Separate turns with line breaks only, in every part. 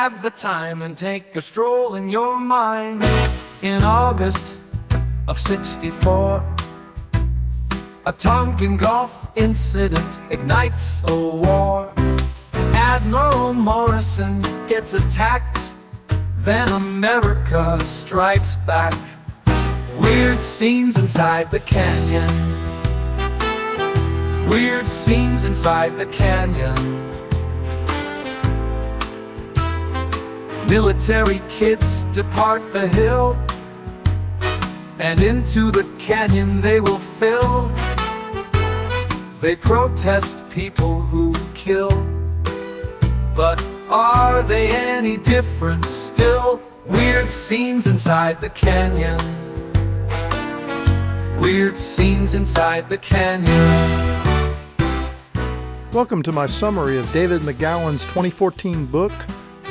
have the time and take a stroll in your mind. In August of '64, a Tonkin Gulf incident ignites a war. Admiral Morrison gets attacked, then America strikes back. Weird scenes inside the canyon. Weird scenes inside the canyon. Military kids depart the hill, and into the canyon they will fill. They protest people who kill, but are they any different still? Weird scenes inside the canyon. Weird scenes inside the canyon.
Welcome to my summary of David McGowan's 2014 book,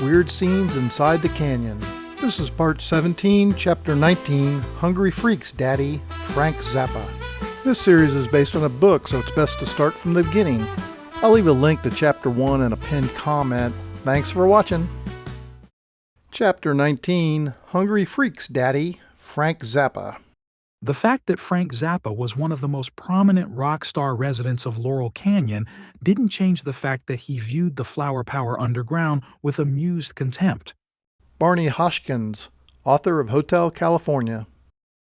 Weird Scenes Inside the Canyon. This is part 17, chapter 19, Hungry Freaks, Daddy, Frank Zappa. This series is based on a book, so it's best to start from the beginning. I'll leave a link to chapter 1 and a pinned comment. Thanks for watching. Chapter 19, Hungry Freaks, Daddy, Frank Zappa.
The fact that Frank Zappa was one of the most prominent rock star residents of Laurel Canyon didn't change the fact that he viewed the flower power underground with amused contempt.
Barney Hoskins, author of Hotel California.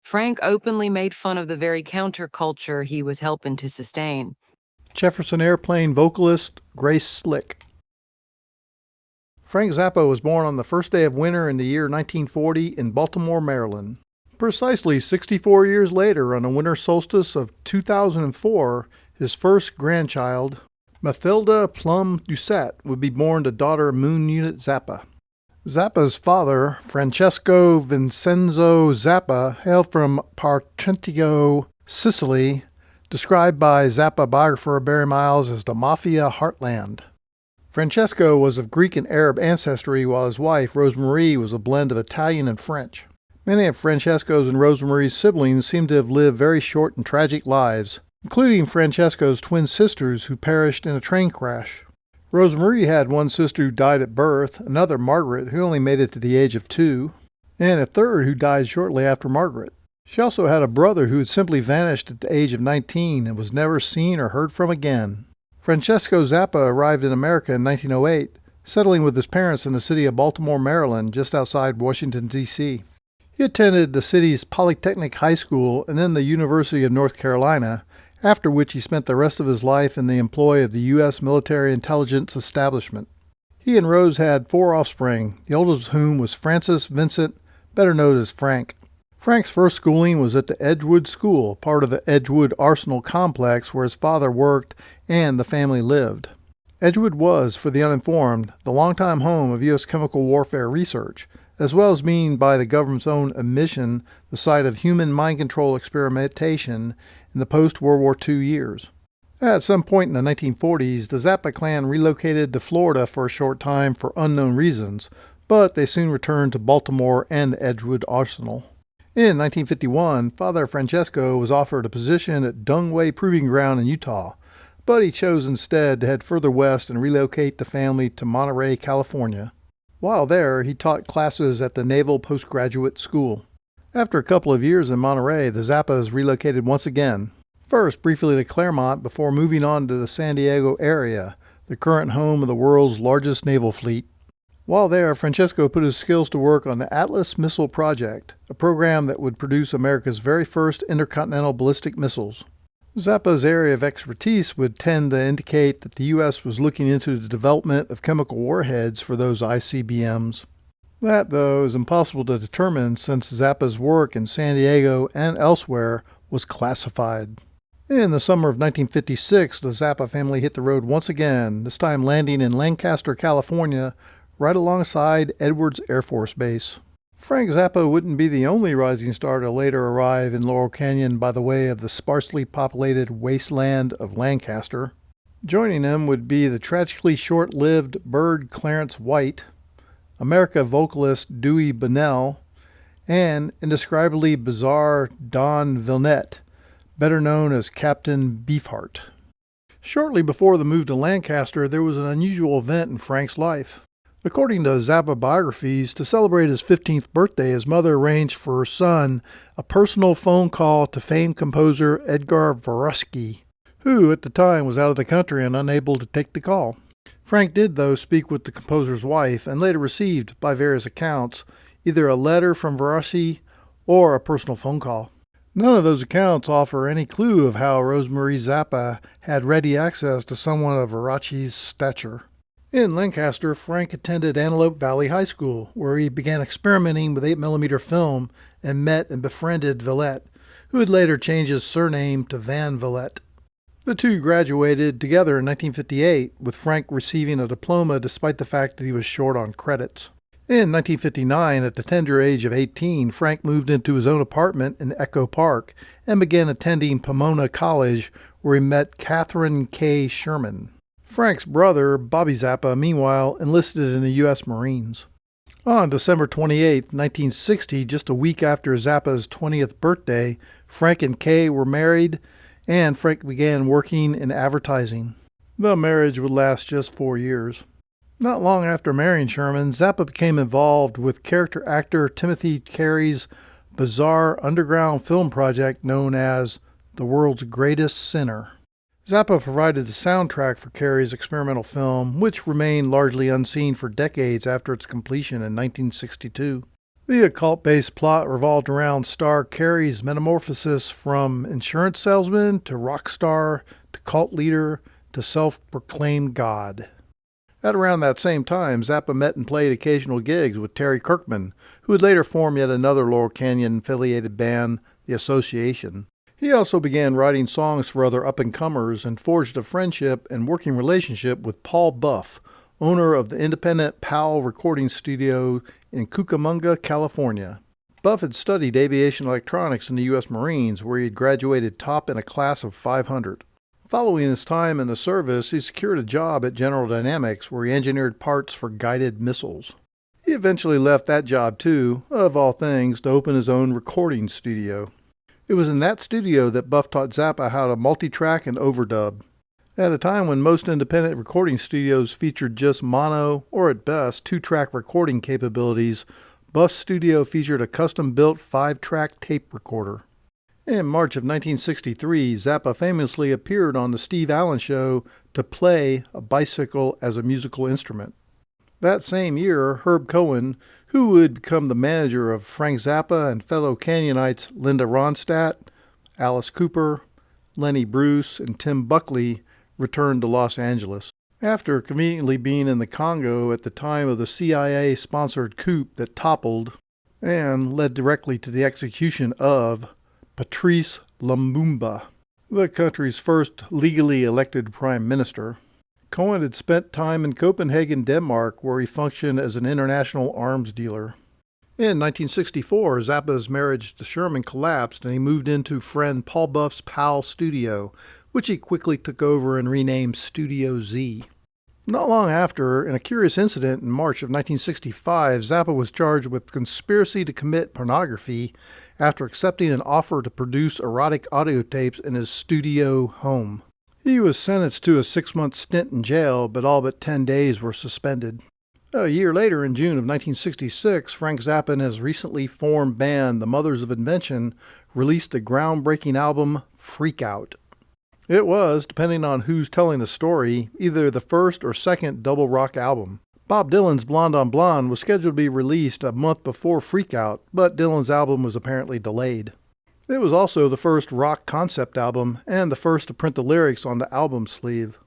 Frank openly made fun of the very counterculture he was helping to sustain.
Jefferson Airplane vocalist Grace Slick. Frank Zappa was born on the first day of winter in the year 1940 in Baltimore, Maryland. Precisely 64 years later, on the winter solstice of 2004, his first grandchild, Mathilda Plum Doucette, would be born to daughter Moon Unit Zappa. Zappa's father, Francesco Vincenzo Zappa, hailed from Partentio, Sicily, described by Zappa biographer Barry Miles as the Mafia heartland. Francesco was of Greek and Arab ancestry, while his wife, Rosemarie, was a blend of Italian and French. Many of Francesco's and Rosemarie's siblings seem to have lived very short and tragic lives, including Francesco's twin sisters who perished in a train crash. Rosemarie had one sister who died at birth, another, Margaret, who only made it to the age of 2, and a third who died shortly after Margaret. She also had a brother who had simply vanished at the age of 19 and was never seen or heard from again. Francesco Zappa arrived in America in 1908, settling with his parents in the city of Baltimore, Maryland, just outside Washington, D.C. He attended the city's Polytechnic High School and then the University of North Carolina, after which he spent the rest of his life in the employ of the U.S. military intelligence establishment. He and Rose had 4 offspring, the oldest of whom was Francis Vincent, better known as Frank. Frank's first schooling was at the Edgewood School, part of the Edgewood Arsenal complex where his father worked and the family lived. Edgewood was, for the uninformed, the longtime home of U.S. chemical warfare research, as well as being, by the government's own admission, the site of human mind control experimentation in the post-World War II years. At some point in the 1940s, the Zappa clan relocated to Florida for a short time for unknown reasons, but they soon returned to Baltimore and the Edgewood Arsenal. In 1951, Father Francesco was offered a position at Dungway Proving Ground in Utah, but he chose instead to head further west and relocate the family to Monterey, California. While there, he taught classes at the Naval Postgraduate School. After a couple of years in Monterey, the Zappas relocated once again, first briefly to Claremont before moving on to the San Diego area, the current home of the world's largest naval fleet. While there, Francesco put his skills to work on the Atlas Missile Project, a program that would produce America's very first intercontinental ballistic missiles. Zappa's area of expertise would tend to indicate that the U.S. was looking into the development of chemical warheads for those ICBMs. That, though, is impossible to determine since Zappa's work in San Diego and elsewhere was classified. In the summer of 1956, the Zappa family hit the road once again, this time landing in Lancaster, California, right alongside Edwards Air Force Base. Frank Zappa wouldn't be the only rising star to later arrive in Laurel Canyon by the way of the sparsely populated wasteland of Lancaster. Joining him would be the tragically short-lived Bird Clarence White, America vocalist Dewey Bunnell, and indescribably bizarre Don Villenette, better known as Captain Beefheart. Shortly before the move to Lancaster, there was an unusual event in Frank's life. According to Zappa biographies, to celebrate his 15th birthday, his mother arranged for her son a personal phone call to famed composer Edgar Varosky, who at the time was out of the country and unable to take the call. Frank did, though, speak with the composer's wife and later received, by various accounts, either a letter from Varosky or a personal phone call. None of those accounts offer any clue of how Rosemarie Zappa had ready access to someone of Varosky's stature. In Lancaster, Frank attended Antelope Valley High School, where he began experimenting with 8mm film and met and befriended Villette, who would later change his surname to Van Villette. The two graduated together in 1958, with Frank receiving a diploma despite the fact that he was short on credits. In 1959, at the tender age of 18, Frank moved into his own apartment in Echo Park and began attending Pomona College, where he met Catherine K. Sherman. Frank's brother, Bobby Zappa, meanwhile, enlisted in the U.S. Marines. On December 28, 1960, just a week after Zappa's 20th birthday, Frank and Kay were married, and Frank began working in advertising. The marriage would last just 4 years. Not long after marrying Sherman, Zappa became involved with character actor Timothy Carey's bizarre underground film project known as The World's Greatest Sinner. Zappa provided the soundtrack for Carey's experimental film, which remained largely unseen for decades after its completion in 1962. The occult-based plot revolved around star Carey's metamorphosis from insurance salesman to rock star to cult leader to self-proclaimed god. At around that same time, Zappa met and played occasional gigs with Terry Kirkman, who would later form yet another Laurel Canyon-affiliated band, The Association. He also began writing songs for other up-and-comers and forged a friendship and working relationship with Paul Buff, owner of the independent Powell recording studio in Cucamonga, California. Buff had studied aviation electronics in the U.S. Marines, where he had graduated top in a class of 500. Following his time in the service, he secured a job at General Dynamics, where he engineered parts for guided missiles. He eventually left that job too, of all things, to open his own recording studio. It was in that studio that Buff taught Zappa how to multi-track and overdub. At a time when most independent recording studios featured just mono, or at best, 2-track recording capabilities, Buff's studio featured a custom-built 5-track tape recorder. In March of 1963, Zappa famously appeared on The Steve Allen Show to play a bicycle as a musical instrument. That same year, Herb Cohen, who would become the manager of Frank Zappa and fellow Canyonites Linda Ronstadt, Alice Cooper, Lenny Bruce, and Tim Buckley, returned to Los Angeles. After conveniently being in the Congo at the time of the CIA-sponsored coup that toppled and led directly to the execution of Patrice Lumumba, the country's first legally elected prime minister, Cohen had spent time in Copenhagen, Denmark, where he functioned as an international arms dealer. In 1964, Zappa's marriage to Sherman collapsed and he moved into friend Paul Buff's Powell studio, which he quickly took over and renamed Studio Z. Not long after, in a curious incident in March of 1965, Zappa was charged with conspiracy to commit pornography after accepting an offer to produce erotic audio tapes in his studio home. He was sentenced to a 6-month stint in jail, but all but 10 days were suspended. A year later, in June of 1966, Frank Zappa and his recently formed band, the Mothers of Invention, released the groundbreaking album Freak Out. It was, depending on who's telling the story, either the first or second double rock album. Bob Dylan's Blonde on Blonde was scheduled to be released a month before Freak Out, but Dylan's album was apparently delayed. It was also the first rock concept album and the first to print the lyrics on the album sleeve.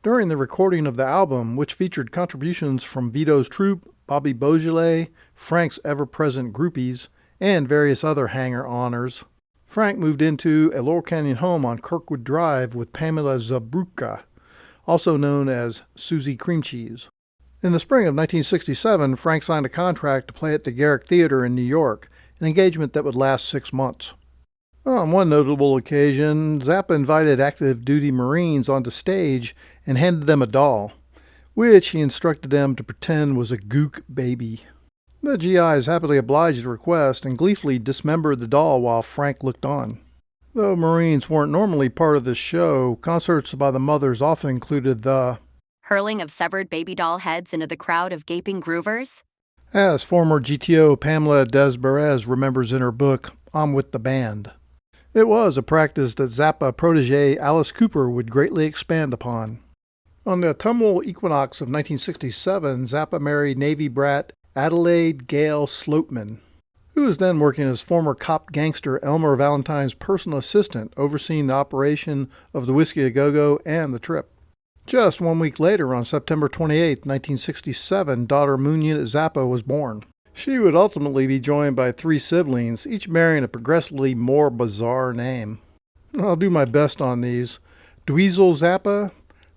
During the recording of the album, which featured contributions from Vito's Troupe, Bobby Beaujolais, Frank's ever-present groupies, and various other hanger-oners, Frank moved into a Laurel Canyon home on Kirkwood Drive with Pamela Zabruka, also known as Susie Cream Cheese. In the spring of 1967, Frank signed a contract to play at the Garrick Theater in New York, an engagement that would last 6 months. On one notable occasion, Zappa invited active duty Marines onto stage and handed them a doll, which he instructed them to pretend was a gook baby. The GIs happily obliged the request and gleefully dismembered the doll while Frank looked on. Though Marines weren't normally part of the show, concerts by the Mothers often included the
hurling of severed baby doll heads into the crowd of gaping groovers?
As former GTO Pamela Desbarez remembers in her book, I'm with the Band. It was a practice that Zappa protege Alice Cooper would greatly expand upon. On the autumnal equinox of 1967, Zappa married Navy brat Adelaide Gale Sloatman, who was then working as former cop gangster Elmer Valentine's personal assistant, overseeing the operation of the Whiskey A Go-Go and the trip. Just 1 week later, on September 28, 1967, daughter Moon Unit Zappa was born. She would ultimately be joined by 3 siblings, each bearing a progressively more bizarre name. I'll do my best on these. Dweezil Zappa,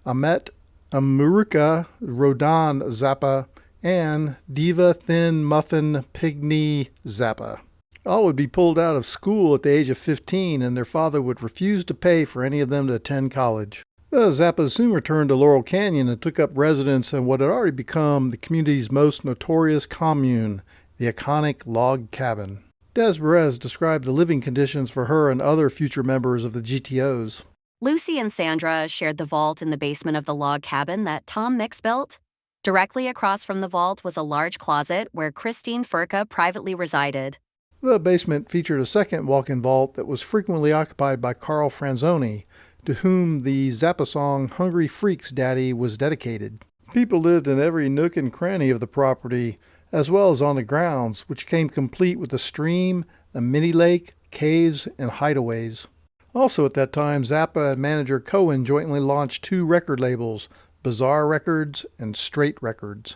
Amet Amurika Rodan Zappa, and Diva Thin Muffin Pygmy Zappa. All would be pulled out of school at the age of 15, and their father would refuse to pay for any of them to attend college. The Zappas soon returned to Laurel Canyon and took up residence in what had already become the community's most notorious commune, the iconic log cabin. Desbarez described the living conditions for her and other future members of the GTOs.
Lucy and Sandra shared the vault in the basement of the log cabin that Tom Mix built. Directly across from the vault was a large closet where Christine Furka privately resided.
The basement featured a second walk-in vault that was frequently occupied by Carl Franzoni, to whom the Zappa song Hungry Freak's Daddy was dedicated. People lived in every nook and cranny of the property, as well as on the grounds, which came complete with a stream, a mini lake, caves, and hideaways. Also at that time, Zappa and manager Cohen jointly launched 2 record labels, Bizarre Records and Straight Records.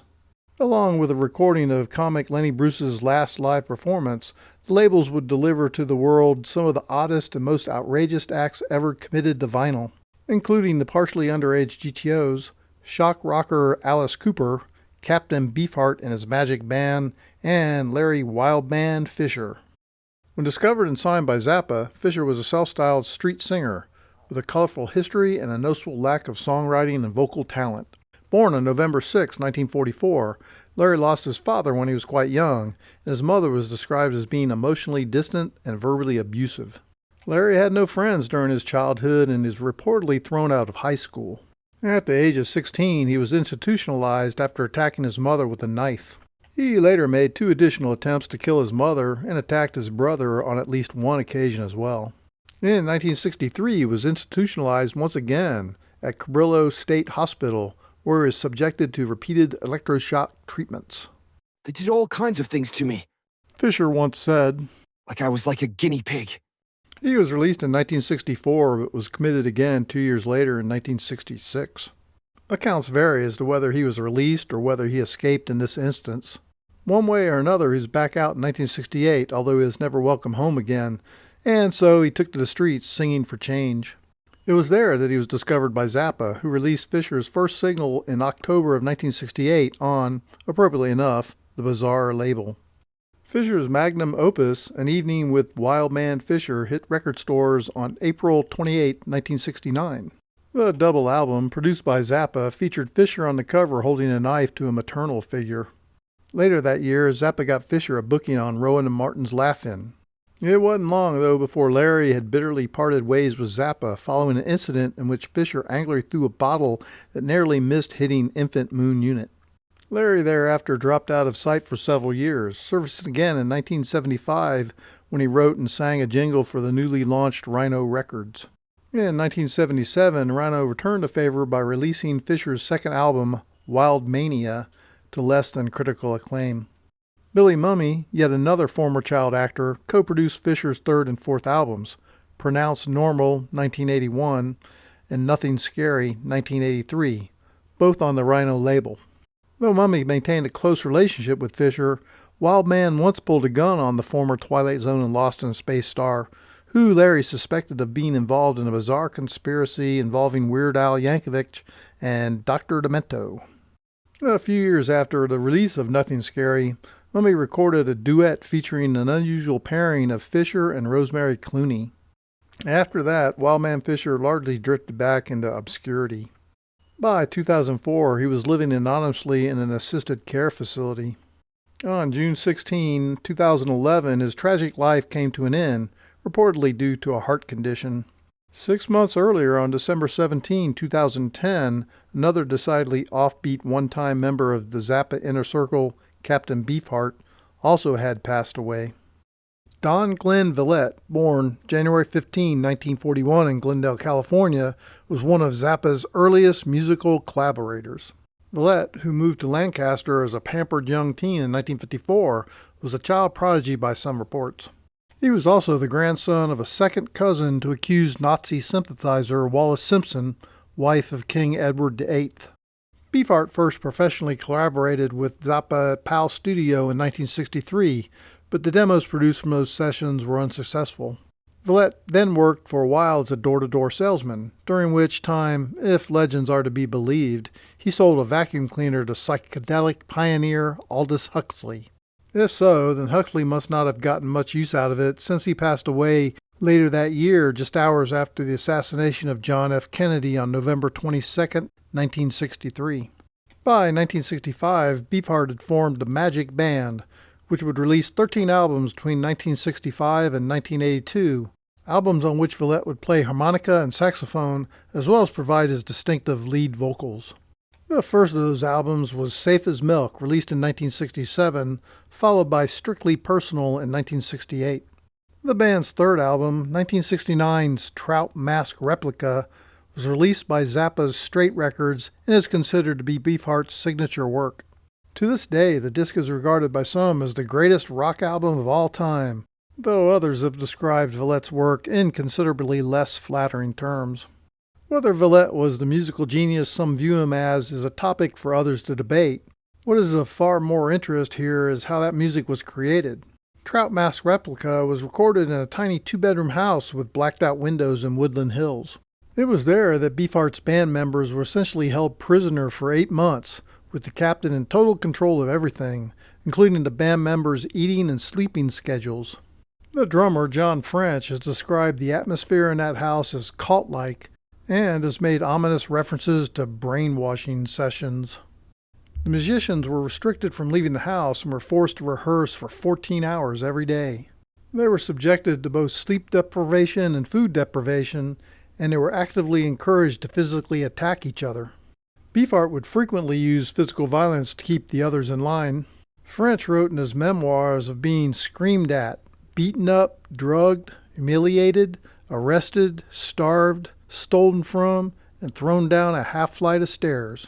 Along with a recording of comic Lenny Bruce's last live performance, the labels would deliver to the world some of the oddest and most outrageous acts ever committed to vinyl, including the partially underage GTOs, shock rocker Alice Cooper, Captain Beefheart and his Magic Band, and Larry Wildman Fischer. When discovered and signed by Zappa, Fischer was a self-styled street singer with a colorful history and a noticeable lack of songwriting and vocal talent. Born on November 6, 1944, Larry lost his father when he was quite young, and his mother was described as being emotionally distant and verbally abusive. Larry had no friends during his childhood and is reportedly thrown out of high school. At the age of 16, he was institutionalized after attacking his mother with a knife. He later made 2 additional attempts to kill his mother and attacked his brother on at least 1 occasion as well. In 1963, he was institutionalized once again at Cabrillo State Hospital, where he was subjected to repeated electroshock treatments.
They did all kinds of things to me.
Fischer once said,
Like I was like a guinea pig.
He was released in 1964, but was committed again 2 years later in 1966. Accounts vary as to whether he was released or whether he escaped in this instance. One way or another, he's back out in 1968, although he was never welcome home again, and so he took to the streets singing for change. It was there that he was discovered by Zappa, who released Fischer's first single in October of 1968 on, appropriately enough, the Bizarre label. Fischer's magnum opus, An Evening with Wildman Fischer, hit record stores on April 28, 1969. The double album, produced by Zappa, featured Fischer on the cover holding a knife to a maternal figure. Later that year, Zappa got Fischer a booking on Rowan and Martin's Laugh-In. It wasn't long, though, before Larry had bitterly parted ways with Zappa following an incident in which Fischer angrily threw a bottle that narrowly missed hitting infant Moon Unit. Larry thereafter dropped out of sight for several years, surfacing again in 1975 when he wrote and sang a jingle for the newly launched Rhino Records. In 1977, Rhino returned the favor by releasing Fischer's second album, Wild Mania, to less than critical acclaim. Billy Mumy, yet another former child actor, co-produced Fischer's third and fourth albums, Pronounced Normal, 1981, and Nothing Scary, 1983, both on the Rhino label. Though Mumy maintained a close relationship with Fischer, Wildman once pulled a gun on the former Twilight Zone and Lost in Space star, who Larry suspected of being involved in a bizarre conspiracy involving Weird Al Yankovic and Dr. Demento. A few years after the release of Nothing Scary, Mumy recorded a duet featuring an unusual pairing of Fischer and Rosemary Clooney. After that, Wildman Fischer largely drifted back into obscurity. By 2004, he was living anonymously in an assisted care facility. On June 16, 2011, his tragic life came to an end, reportedly due to a heart condition. 6 months earlier, on December 17, 2010, another decidedly offbeat one-time member of the Zappa inner circle, Captain Beefheart, also had passed away. Don Glenn Villette, born January 15, 1941 in Glendale, California, was one of Zappa's earliest musical collaborators. Villette, who moved to Lancaster as a pampered young teen in 1954, was a child prodigy by some reports. He was also the grandson of a second cousin to accused Nazi sympathizer Wallace Simpson, wife of King Edward VIII. Beefheart first professionally collaborated with Zappa at Pal Studio in 1963, but the demos produced from those sessions were unsuccessful. Villette then worked for a while as a door-to-door salesman, during which time, if legends are to be believed, he sold a vacuum cleaner to psychedelic pioneer Aldous Huxley. If so, then Huxley must not have gotten much use out of it, since he passed away later that year, just hours after the assassination of John F. Kennedy on November 22, 1963. By 1965, Beefheart had formed the Magic Band, which would release 13 albums between 1965 and 1982, albums on which Villette would play harmonica and saxophone, as well as provide his distinctive lead vocals. The first of those albums was Safe as Milk, released in 1967, followed by Strictly Personal in 1968. The band's third album, 1969's Trout Mask Replica, was released by Zappa's Straight Records and is considered to be Beefheart's signature work. To this day, the disc is regarded by some as the greatest rock album of all time, though others have described Villette's work in considerably less flattering terms. Whether Villette was the musical genius some view him as is a topic for others to debate. What is of far more interest here is how that music was created. Trout Mask Replica was recorded in a tiny two-bedroom house with blacked-out windows in Woodland Hills. It was there that Beefheart's band members were essentially held prisoner for 8 months, with the captain in total control of everything, including the band members' eating and sleeping schedules. The drummer, John French, has described the atmosphere in that house as cult-like, and has made ominous references to brainwashing sessions. The musicians were restricted from leaving the house and were forced to rehearse for 14 hours every day. They were subjected to both sleep deprivation and food deprivation, and they were actively encouraged to physically attack each other. Beefheart would frequently use physical violence to keep the others in line. French wrote in his memoirs of being screamed at, beaten up, drugged, humiliated, arrested, starved, stolen from, and thrown down a half-flight of stairs.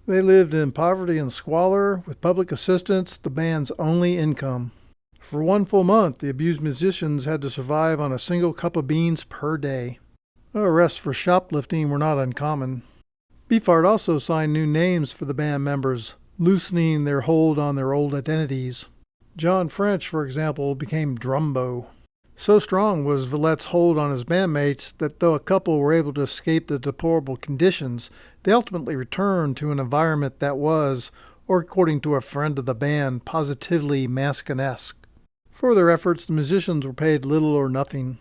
They lived in poverty and squalor, with public assistance the band's only income. For 1 full month, the abused musicians had to survive on a single cup of beans per day. Arrests for shoplifting were not uncommon. Beefheart also signed new names for the band members, loosening their hold on their old identities. John French, for example, became Drumbo. So strong was Villette's hold on his bandmates that though a couple were able to escape the deplorable conditions, they ultimately returned to an environment that was, or according to a friend of the band, positively Manson-esque. For their efforts, the musicians were paid little or nothing,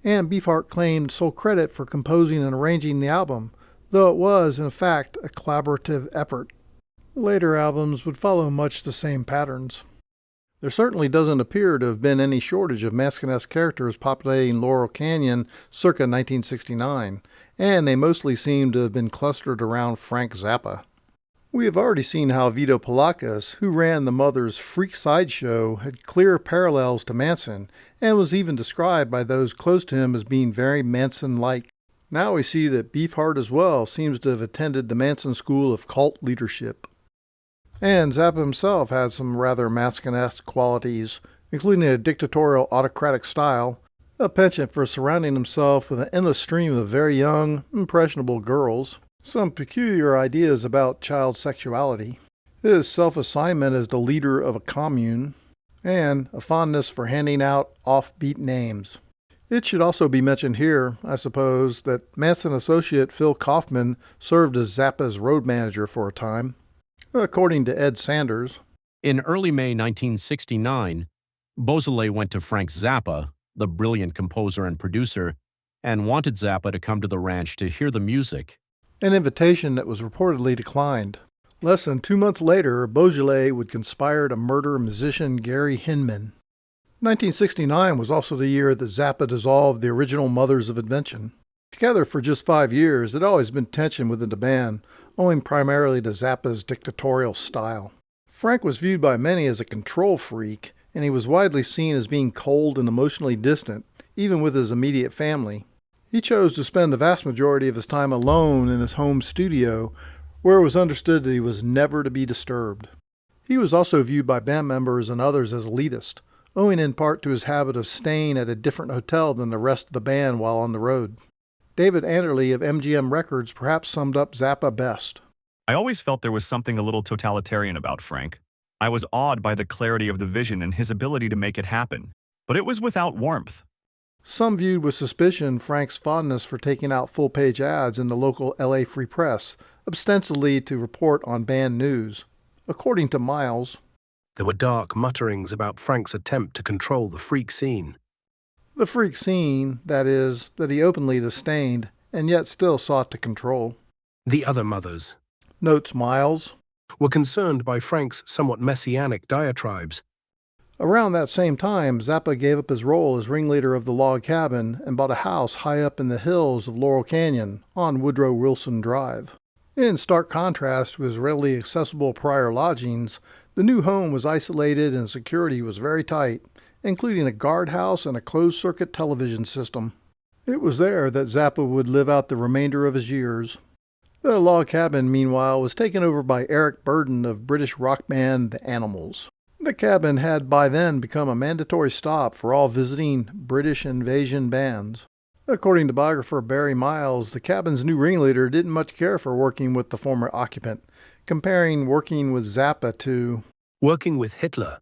and Beefheart claimed sole credit for composing and arranging the album, though it was, in fact, a collaborative effort. Later albums would follow much the same patterns. There certainly doesn't appear to have been any shortage of Manson-esque characters populating Laurel Canyon circa 1969, and they mostly seem to have been clustered around Frank Zappa. We have already seen how Vito Polakis, who ran the Mother's Freak Sideshow, had clear parallels to Manson, and was even described by those close to him as being very Manson-like. Now we see that Beefheart as well seems to have attended the Manson school of cult leadership. And Zappa himself had some rather Manson-esque qualities, including a dictatorial autocratic style, a penchant for surrounding himself with an endless stream of very young, impressionable girls, some peculiar ideas about child sexuality, his self-assignment as the leader of a commune, and a fondness for handing out offbeat names. It should also be mentioned here, I suppose, that Manson associate Phil Kaufman served as Zappa's road manager for a time. According to Ed Sanders,
in early May 1969, Beausoleil went to Frank Zappa, the brilliant composer and producer, and wanted Zappa to come to the ranch to hear the music.
An invitation that was reportedly declined. Less than 2 months later, Beausoleil would conspire to murder musician Gary Hinman. 1969 was also the year that Zappa dissolved the original Mothers of Invention. Together for just 5 years, there'd always been tension within the band, owing primarily to Zappa's dictatorial style. Frank was viewed by many as a control freak, and he was widely seen as being cold and emotionally distant, even with his immediate family. He chose to spend the vast majority of his time alone in his home studio, where it was understood that he was never to be disturbed. He was also viewed by band members and others as elitist, owing in part to his habit of staying at a different hotel than the rest of the band while on the road. David Anderle of MGM Records perhaps summed up Zappa best.
I always felt there was something a little totalitarian about Frank. I was awed by the clarity of the vision and his ability to make it happen, but it was without warmth.
Some viewed with suspicion Frank's fondness for taking out full-page ads in the local LA Free Press, ostensibly to report on band news. According to Miles,
there were dark mutterings about Frank's attempt to control the freak scene.
The freak scene, that is, that he openly disdained, and yet still sought to control.
The other mothers,
notes Miles,
were concerned by Frank's somewhat messianic diatribes.
Around that same time, Zappa gave up his role as ringleader of the log cabin and bought a house high up in the hills of Laurel Canyon on Woodrow Wilson Drive. In stark contrast to his readily accessible prior lodgings, the new home was isolated and security was very tight, including a guardhouse and a closed-circuit television system. It was there that Zappa would live out the remainder of his years. The log cabin, meanwhile, was taken over by Eric Burdon of British rock band The Animals. The cabin had by then become a mandatory stop for all visiting British invasion bands. According to biographer Barry Miles, the cabin's new ringleader didn't much care for working with the former occupant, comparing working with Zappa to
working with Hitler.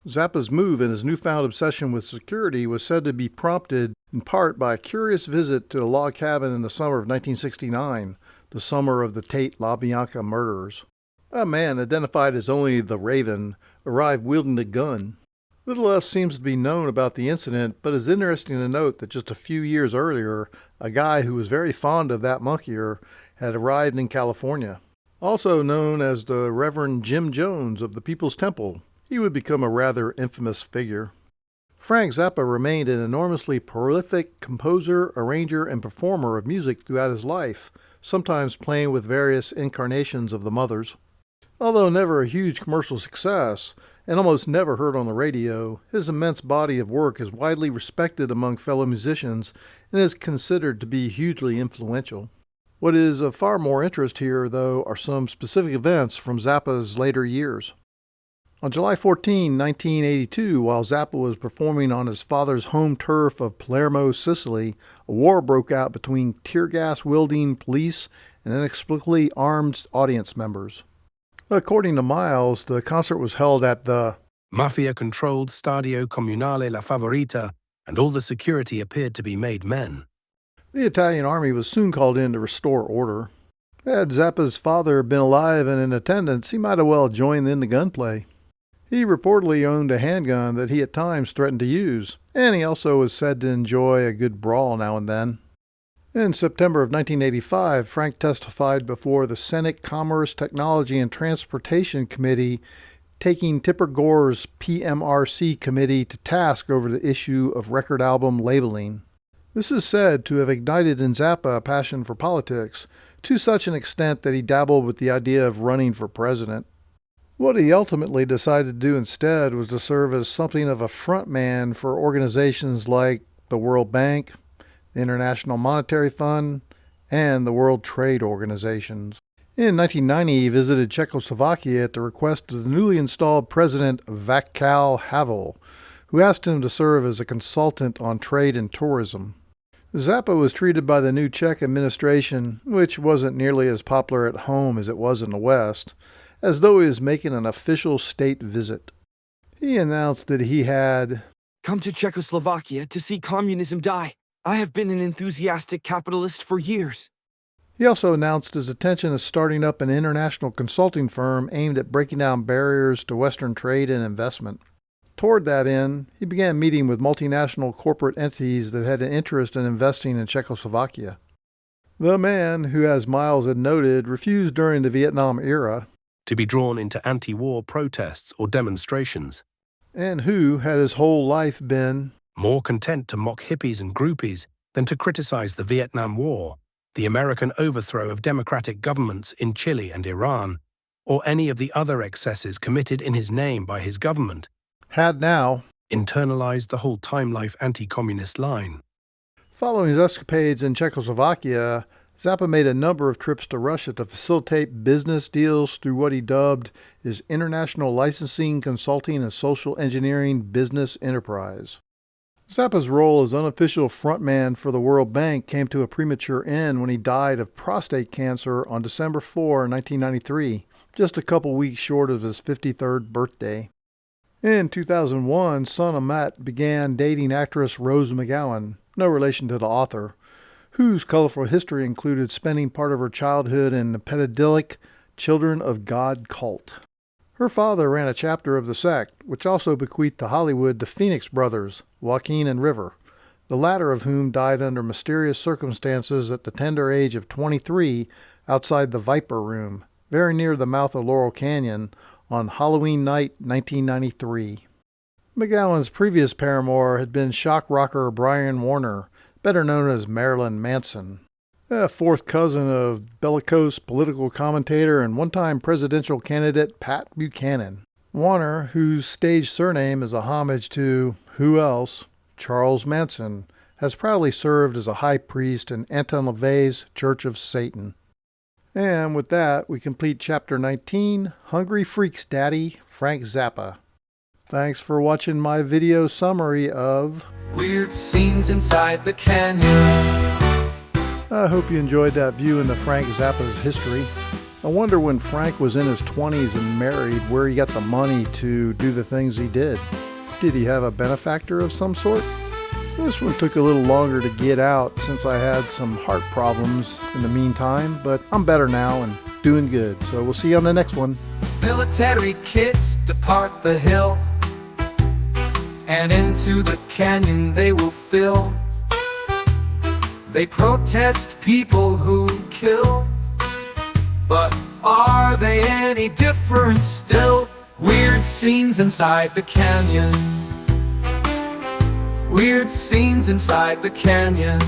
Zappa's move and his newfound obsession with security was said to be prompted in part by a curious visit to the log cabin in the summer of 1969, the summer of the Tate LaBianca murders. A man identified as only the Raven arrived wielding a gun. Little else seems to be known about the incident, but it's interesting to note that just a few years earlier, a guy who was very fond of that monkeyer had arrived in California. Also known as the Reverend Jim Jones of the People's Temple, he would become a rather infamous figure. Frank Zappa remained an enormously prolific composer, arranger, and performer of music throughout his life, sometimes playing with various incarnations of the Mothers. Although never a huge commercial success, and almost never heard on the radio, his immense body of work is widely respected among fellow musicians and is considered to be hugely influential. What is of far more interest here, though, are some specific events from Zappa's later years. On July 14, 1982, while Zappa was performing on his father's home turf of Palermo, Sicily, a war broke out between tear gas-wielding police and inexplicably armed audience members. According to Miles, the concert was held at the
mafia-controlled Stadio Comunale La Favorita, and all the security appeared to be made men.
The Italian army was soon called in to restore order. Had Zappa's father been alive and in attendance, he might have well joined in the gunplay. He reportedly owned a handgun that he at times threatened to use, and he also was said to enjoy a good brawl now and then. In September of 1985, Frank testified before the Senate Commerce, Technology, and Transportation Committee, taking Tipper Gore's PMRC committee to task over the issue of record album labeling. This is said to have ignited in Zappa a passion for politics, to such an extent that he dabbled with the idea of running for president. What he ultimately decided to do instead was to serve as something of a frontman for organizations like the World Bank, the International Monetary Fund, and the World Trade Organizations. In 1990, he visited Czechoslovakia at the request of the newly installed President Václav Havel, who asked him to serve as a consultant on trade and tourism. Zappa was treated by the new Czech administration, which wasn't nearly as popular at home as it was in the West, as though he was making an official state visit. He announced that he had
come to Czechoslovakia to see communism die. I have been an enthusiastic capitalist for years.
He also announced his intention of starting up an international consulting firm aimed at breaking down barriers to Western trade and investment. Toward that end, he began meeting with multinational corporate entities that had an interest in investing in Czechoslovakia. The man who, as Miles had noted, refused during the Vietnam era
to be drawn into anti-war protests or demonstrations,
and who had his whole life been
more content to mock hippies and groupies than to criticize the Vietnam War, the American overthrow of democratic governments in Chile and Iran, or any of the other excesses committed in his name by his government.
Had now
Internalized the whole time-life anti-communist line.
Following his escapades in Czechoslovakia, Zappa made a number of trips to Russia to facilitate business deals through what he dubbed his International Licensing, Consulting, and Social Engineering Business Enterprise. Zappa's role as unofficial frontman for the World Bank came to a premature end when he died of prostate cancer on December 4, 1993, just a couple weeks short of his 53rd birthday. In 2001, son Amat began dating actress Rose McGowan, no relation to the author, whose colorful history included spending part of her childhood in the pedophilic Children of God cult. Her father ran a chapter of the sect, which also bequeathed to Hollywood the Phoenix brothers, Joaquin and River, the latter of whom died under mysterious circumstances at the tender age of 23 outside the Viper Room, very near the mouth of Laurel Canyon, on Halloween night 1993. McGowan's previous paramour had been shock rocker Brian Warner, better known as Marilyn Manson, a fourth cousin of bellicose political commentator and one-time presidential candidate Pat Buchanan. Warner, whose stage surname is a homage to, who else, Charles Manson, has proudly served as a high priest in Anton LaVey's Church of Satan. And with that, we complete Chapter 19, Hungry Freaks Daddy, Frank Zappa. Thanks for watching my video summary of
Weird Scenes Inside the Canyon.
I hope you enjoyed that view into Frank Zappa's history. I wonder when Frank was in his 20s and married where he got the money to do the things he did. Did he have a benefactor of some sort? This one took a little longer to get out since I had some heart problems in the meantime, but I'm better now and doing good, so we'll see you on the next one.
Military kids depart the hill, and into the canyon they will fill. They protest people who kill, but are they any different still? Weird scenes inside the canyon. Weird scenes inside the canyon.